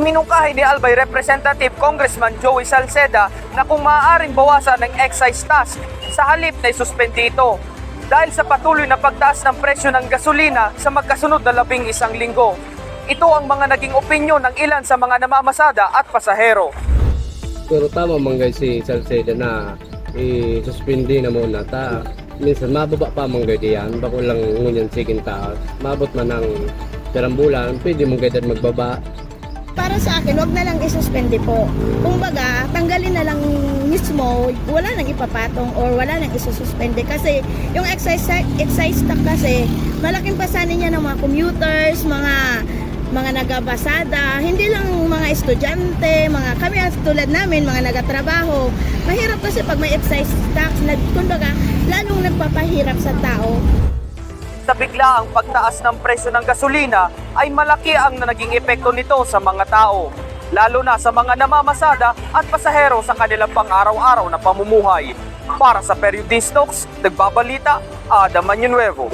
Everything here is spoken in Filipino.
Iminungkahi ni Albay Representative Congressman Joey Salceda na kung maaaring bawasan ng excise tax sa halip na isuspende ito dahil sa patuloy na pagtaas ng presyo ng gasolina sa magkasunod na 11 linggo. Ito ang mga naging opinyon ng ilan sa mga namamasada at pasahero. Pero tama man guys si Salceda na i-suspindi na muna ta. Minsan mababa pa man guys diyan, bako lang ngunyan sigin taas. Mabot man ng bulan, pwede mong guys magbaba. Para sa akin, wag na lang isuspende po. Kumbaga, tanggalin na lang mismo, wala nang ipapatong or wala nang isususpende kasi yung excise tax kasi malaking pasanin niya ng mga commuters, mga nagabasada, hindi lang mga estudyante, kami tulad namin, mga nagatrabaho. Mahirap kasi pag may excise tax, kumbaga, lalong nagpapahirap sa tao. Sa biglaang pagtaas ng presyo ng gasolina ay malaki ang naging epekto nito sa mga tao, lalo na sa mga namamasada at pasahero sa kanilang pang-araw-araw na pamumuhay. Para sa Periodistas, nagbabalita, Adam Manunuevo.